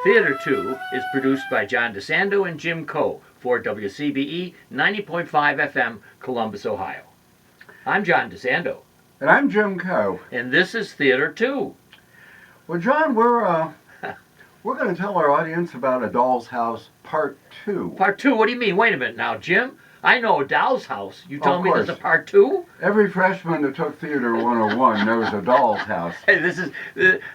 Theater 2 is produced by John DeSando and Jim Coe for WCBE 90.5 FM, Columbus, Ohio. I'm John DeSando. And I'm Jim Coe. And this is Theater 2. Well, John, we're going to tell our audience about A Doll's House Part 2. Part 2? What do you mean? Wait a minute now, Jim. I know A Doll's House. You telling me there's a Part 2? Every freshman that took Theater 101 knows A Doll's House. Hey, this is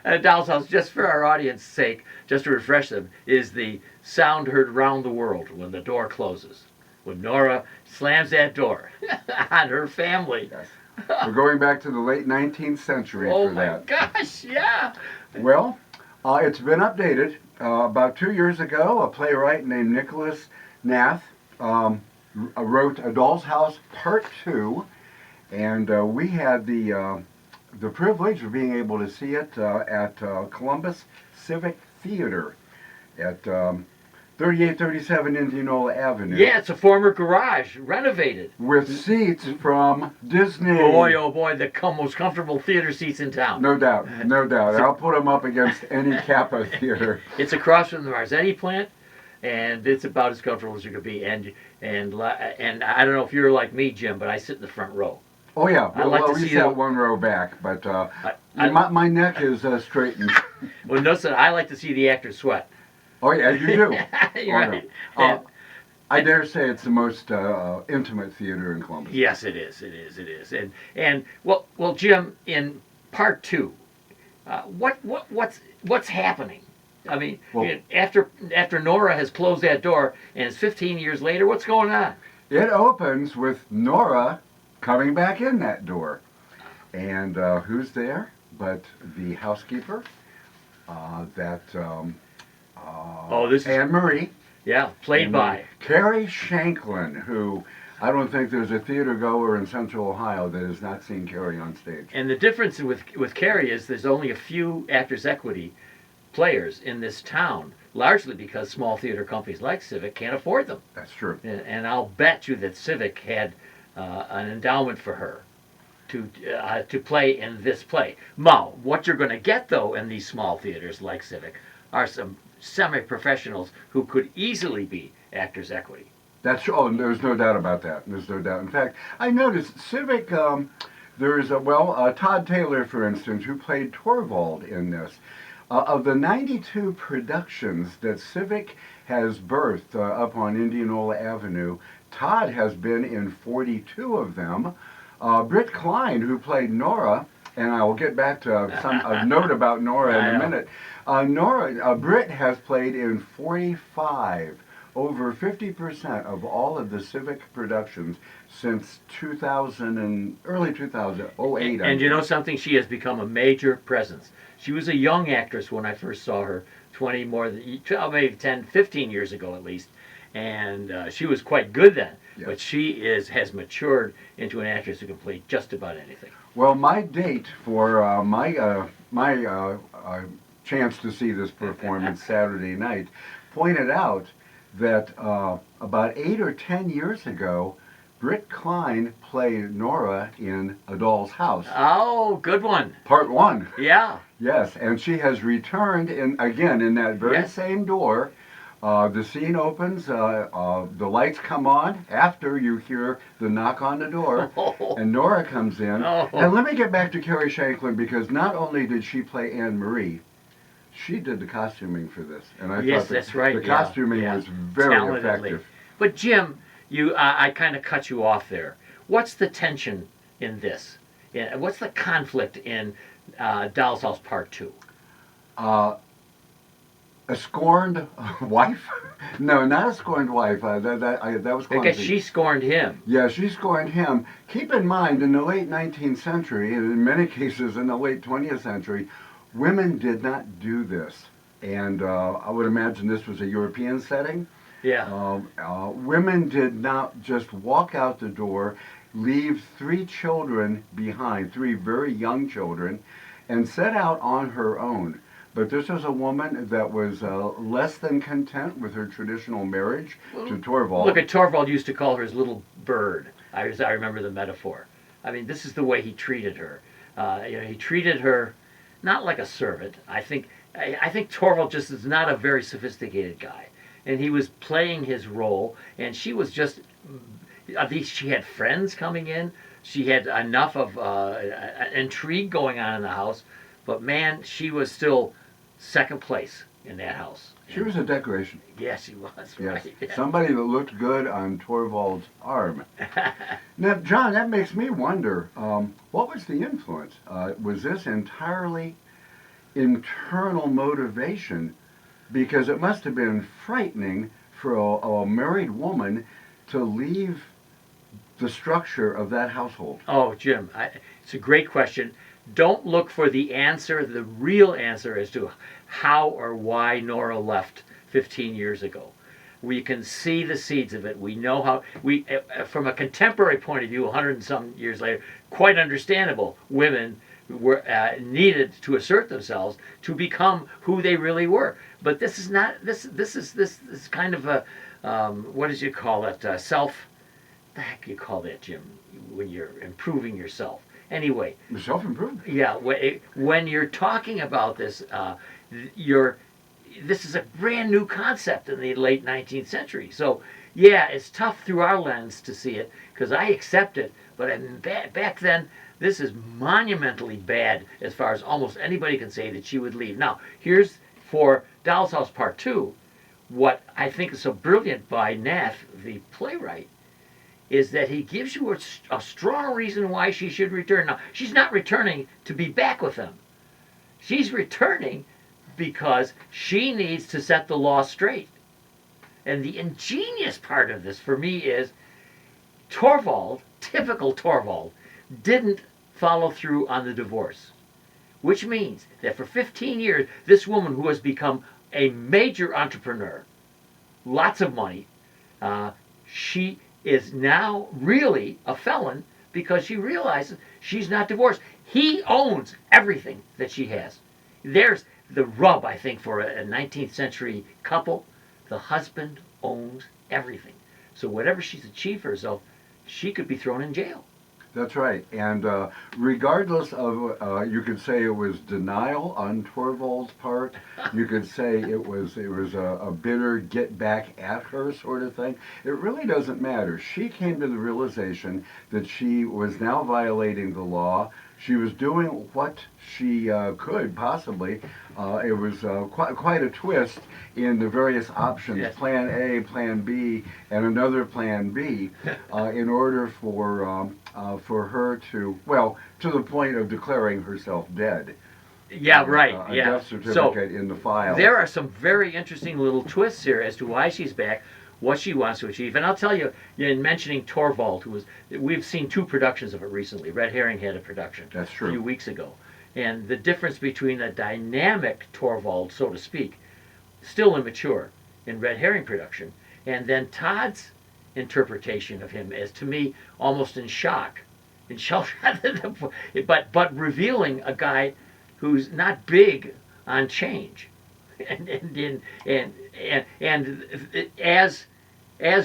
A Doll's House, just for our audience's sake, just to refresh them, is the sound heard round the world when the door closes. When Nora slams that door on her family. Yes. We're going back to the late 19th century for that. Oh my gosh, yeah. Well, it's been updated. About 2 years ago, a playwright named Nicholas Nath wrote A Doll's House Part 2, and we had the privilege of being able to see it at Columbus Civic Theater at 3837 Indianola Avenue. Yeah, it's a former garage, renovated. With seats from Disney. Boy, oh boy, the most comfortable theater seats in town. No doubt, no doubt. I'll put them up against any Kappa theater. It's across from the Marzetti plant, and it's about as comfortable as you could be. And I don't know if you're like me, Jim, but I sit in the front row. Oh yeah, well, we sat one row back, but my neck is straightened. Well, listen, I like to see the actors sweat. Oh yeah, you do. You're right. I dare say it's the most intimate theater in Columbus. Yes, it is. It is. And well, Jim, in Part 2, what's happening? I mean, after Nora has closed that door, and it's 15 years later, what's going on? It opens with Nora coming back in that door, and who's there but the housekeeper? This is Anne-Marie. Yeah, played by Carrie Shanklin, who I don't think there's a theater goer in Central Ohio that has not seen Carrie on stage. And the difference with Carrie is there's only a few Actors Equity players in this town, largely because small theater companies like Civic can't afford them. That's true. And I'll bet you that Civic had an endowment for her to play in this play. Now, what you're going to get, though, in these small theaters like Civic are some semi-professionals who could easily be Actors Equity. That's true. Oh, there's no doubt about that. There's no doubt. In fact, I noticed Civic, there's Todd Taylor, for instance, who played Torvald in this. Of the 92 productions that Civic has birthed up on Indianola Avenue, Todd has been in 42 of them. Britt Klein, who played Nora, and I will get back to a note about Nora in a minute. Britt has played in 45, over 50% of all of the Civic productions since early 2008. And you know something? She has become a major presence. She was a young actress when I first saw her, maybe 10, 15 years ago at least, and she was quite good then. Yes. But she has matured into an actress who can play just about anything. Well, my date for my chance to see this performance Saturday night pointed out that about 8 or 10 years ago, Britt Klein played Nora in A Doll's House. Oh, good one. Part 1. Yeah. Yes, and she has returned in that very same door. The scene opens, the lights come on after you hear the knock on the door, and Nora comes in. And let me get back to Carrie Shanklin, because not only did she play Anne-Marie, she did the costuming for this. And I thought that's right. The costuming was very effective. But Jim, I kind of cut you off there. What's the tension in this? What's the conflict in Doll's House Part 2? A scorned wife? No, not a scorned wife. That was clumsy. Because she scorned him. Yeah, she scorned him. Keep in mind, in the late 19th century, and in many cases in the late 20th century, women did not do this. And I would imagine this was a European setting. Yeah. Women did not just walk out the door, leave 3 children behind, 3 very young children, and set out on her own. But this was a woman that was less than content with her traditional marriage to Torvald. Look, Torvald used to call her his little bird. I remember the metaphor. I mean, this is the way he treated her. He treated her not like a servant. I think I think Torvald just is not a very sophisticated guy, and he was playing his role, and she was just. At least she had friends coming in. She had enough of intrigue going on in the house, but man, she was still second place in that house. She was a decoration. Yes, she was. Yes, Right. somebody that looked good on Torvald's arm. Now, John, that makes me wonder, what was the influence? Was this entirely internal motivation? Because it must have been frightening for a married woman to leave the structure of that household. Oh, Jim, it's a great question. Don't look for the answer, the real answer as to how or why Nora left 15 years ago. We can see the seeds of it. We know how, from a contemporary point of view, 100 and some years later, quite understandable. Women were needed to assert themselves to become who they really were. But this is not, this is kind of a, what did you call it, the heck you call that, Jim, when you're improving yourself? Anyway. Self-improvement. Yeah, when you're talking about this, this is a brand new concept in the late 19th century. So, yeah, it's tough through our lens to see it, because I accept it, but back then, this is monumentally bad as far as almost anybody can say that she would leave. Now, here's for Doll's House Part 2, what I think is so brilliant by Neff, the playwright, is that he gives you a strong reason why she should return. Now, she's not returning to be back with them. She's returning because she needs to set the law straight. And the ingenious part of this for me is Torvald, typical Torvald, didn't follow through on the divorce. Which means that for 15 years, this woman who has become a major entrepreneur, lots of money, she is now really a felon because she realizes she's not divorced. He owns everything that she has. There's the rub, I think, for a 19th century couple. The husband owns everything. So whatever she's achieved for herself, she could be thrown in jail. That's right. And regardless of, you could say it was denial on Torvald's part. You could say it was a bitter get back at her sort of thing. It really doesn't matter. She came to the realization that she was now violating the law. She was doing what she could possibly. It was quite a twist in the various options, Yes. Plan A, Plan B, and another Plan B, in order for her to, well, to the point of declaring herself dead. Yeah, right. A Yeah. death certificate in the file. There are some very interesting little twists here as to why she's back, what she wants to achieve. And I'll tell you, in mentioning Torvald, we've seen 2 productions of it recently. Red Herring had a production That's true. a few weeks ago. And the difference between a dynamic Torvald, so to speak, still immature in Red Herring production, and then Todd's interpretation of him as, to me, almost in shock, but revealing a guy who's not big on change, and as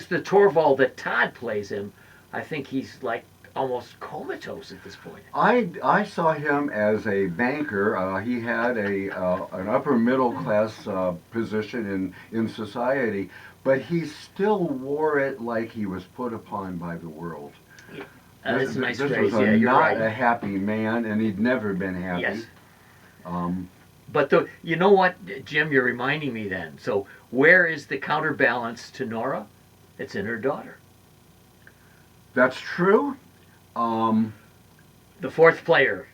the Torvald that Todd plays him, I think he's like almost comatose at this point. I saw him as a banker. He had an upper middle class position in society, but he still wore it like he was put upon by the world. That's a nice this phrase. was Yeah, you're not right. a happy man, and he'd never been happy. Yes. Um, But you know what, Jim, you're reminding me then. So where is the counterbalance to Nora? It's in her daughter. that's true. The fourth player.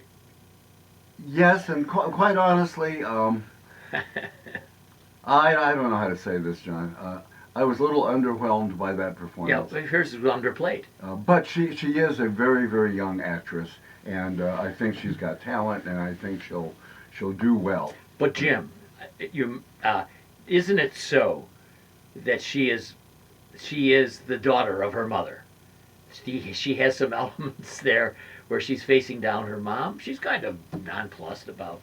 Yes, and quite honestly, I don't know how to say this, John. I was a little underwhelmed by that Yeah, performance. hers is underplayed. But she is a very, very young actress, and I think she's got talent, and I think she'll do well. But Jim, isn't it so that she is the daughter of her mother? She has some elements there where she's facing down her mom. She's kind of nonplussed about,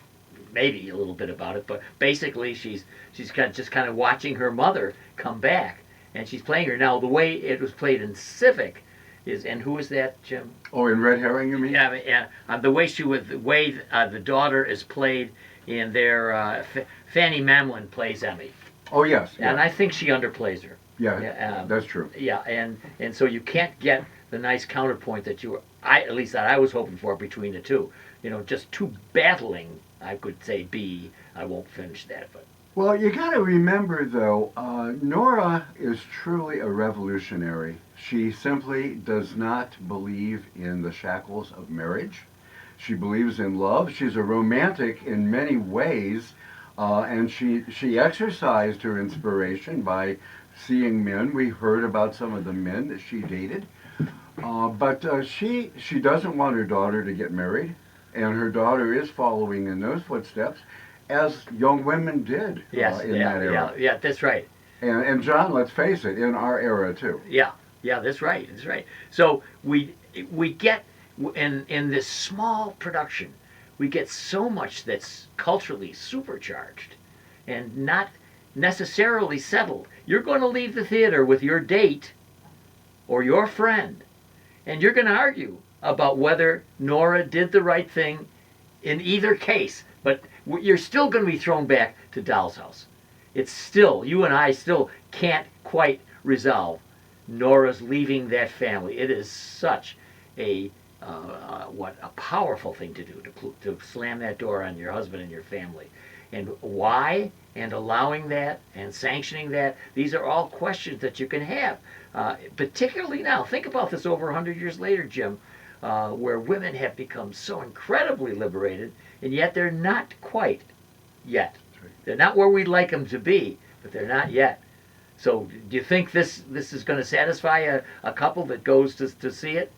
maybe a little bit about it, but basically she's just kind of watching her mother come back, and she's playing her. Now the way it was played in Civic is, and who is that, Jim? Oh, in Red Herring, you mean? Yeah, the way the daughter is played in their Fanny Mamlin plays Emmy, Oh yes, and yeah, I think she underplays her. yeah, that's true. Yeah, and so you can't get the nice counterpoint that you were, at least that I was hoping for between the two. Just two battling. I could say B. I won't finish that, but Well, you got to remember though, Nora is truly a revolutionary. She simply does not believe in the shackles of marriage. She believes in love. She's a romantic in many ways, and she exercised her inspiration by seeing men. We heard about some of the men that she dated, but she doesn't want her daughter to get married, and her daughter is following in those footsteps, as young women did yes, in yeah, that era. yeah, that's right. And John, let's face it, in our era too. Yeah, yeah, that's right. That's right. So we get in this small production, we get so much that's culturally supercharged and not necessarily settled. You're going to leave the theater with your date or your friend, and you're going to argue about whether Nora did the right thing in either case. But you're still going to be thrown back to Doll's House. It's still, you and I still can't quite resolve Nora's leaving that family. It is such a a powerful thing to do, to slam that door on your husband and your family. And why, and allowing that and sanctioning that, these are all questions that you can have. Particularly now, think about this over 100 years later, Jim, where women have become so incredibly liberated, and yet they're not quite yet. They're not where we'd like them to be, but they're not yet. So do you think this is going to satisfy a couple that goes to see it?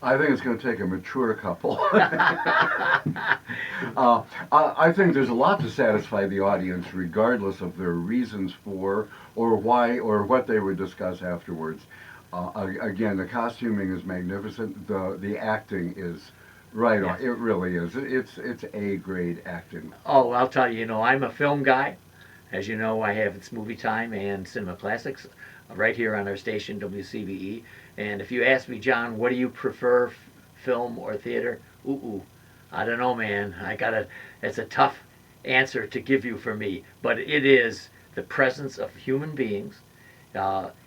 I think it's going to take a mature couple. I think there's a lot to satisfy the audience, regardless of their reasons for, or why, or what they would discuss afterwards. Again, the costuming is magnificent. The acting is right on. Yes. It really is. It's A-grade acting. Oh, I'll tell you, I'm a film guy. As you know, I have It's Movie Time and Cinema Classics right here on our station, WCBE. And if you ask me, John, what do you prefer, film or theater? I don't know, man. It's a tough answer to give you for me. But it is the presence of human beings.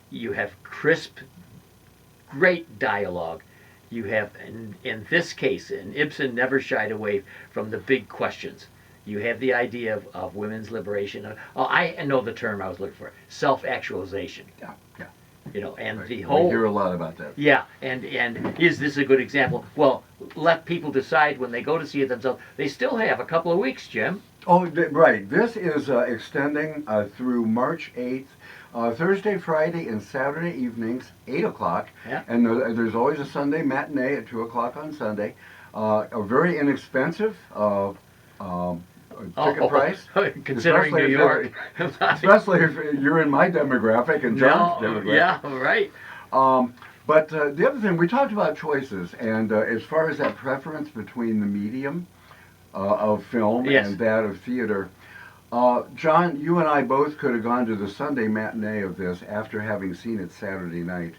You have crisp, great dialogue. You have, in this case, and Ibsen never shied away from the big questions. You have the idea of women's liberation. I know the term I was looking for, self-actualization. Yeah, yeah. And Right. the whole... We hear a lot about that. Yeah, and is this a good example? Well, let people decide when they go to see it themselves. They still have a couple of weeks, Jim. Oh, right. This is extending through March 8th, Thursday, Friday, and Saturday evenings, 8 o'clock. Yeah. And there's always a Sunday matinee at 2 o'clock on Sunday. A very inexpensive ticket price. Considering New York. Especially if you're in my demographic and John's demographic. Yeah, right. But the other thing, we talked about choices, and as far as that preference between the medium of film Yes. and that of theater, John, you and I both could have gone to the Sunday matinee of this after having seen it Saturday night,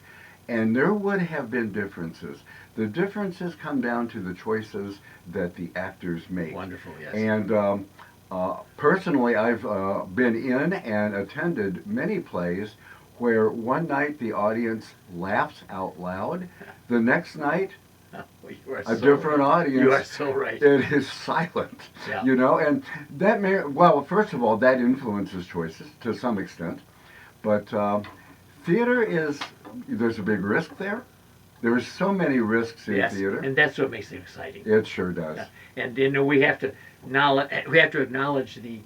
and there would have been differences. The differences come down to the choices that the actors make. Wonderful, yes. And personally, I've been in and attended many plays where one night the audience laughs out loud, the next night You are a so different right. audience. You are so right. It is silent, Yeah. and that well, first of all, that influences choices to some extent, but theater there's a big risk there. There's so many risks in Yes, theater. and that's what makes it exciting. It sure does. Yeah. And we have to acknowledge the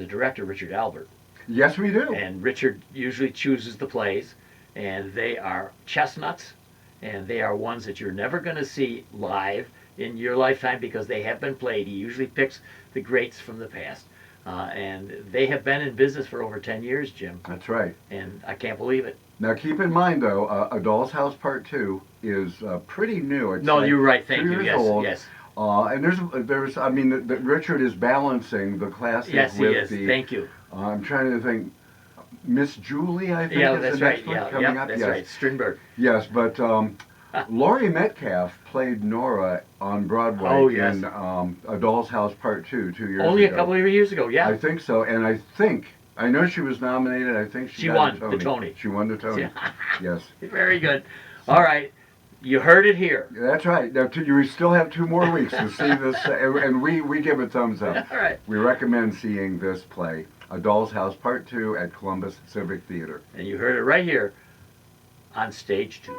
director, Richard Albert. Yes, we do. And Richard usually chooses the plays, and they are chestnuts, and they are ones that you're never going to see live in your lifetime because they have been played. He usually picks the greats from the past. And they have been in business for over 10 years, Jim. That's right. And I can't believe it. Now, keep in mind, though, A Doll's House Part 2 is pretty new. It's No, like you're right. Thank 2 you. years Yes, old. yes. And Richard is balancing the classic Yes, he with is. the... Thank you. I'm trying to think. Miss Julie, I think, Yeah, is that's the right. next one Yeah, coming up. that's Yes. right. Strindberg. Yes, but Laurie Metcalf played Nora on Broadway Oh, yes. in A Doll's House Part 2 2 years Only ago. a couple of years ago, yeah. I think so, and I know she was nominated. I think she got won a Tony. the Tony. She won the Tony. Yes. Very good. All right. You heard it here. That's right. Now, you still have 2 more weeks to see this, and we give it thumbs up. All right. We recommend seeing this play, A Doll's House Part 2 at Columbus Civic Theater. And you heard it right here on Stage 2.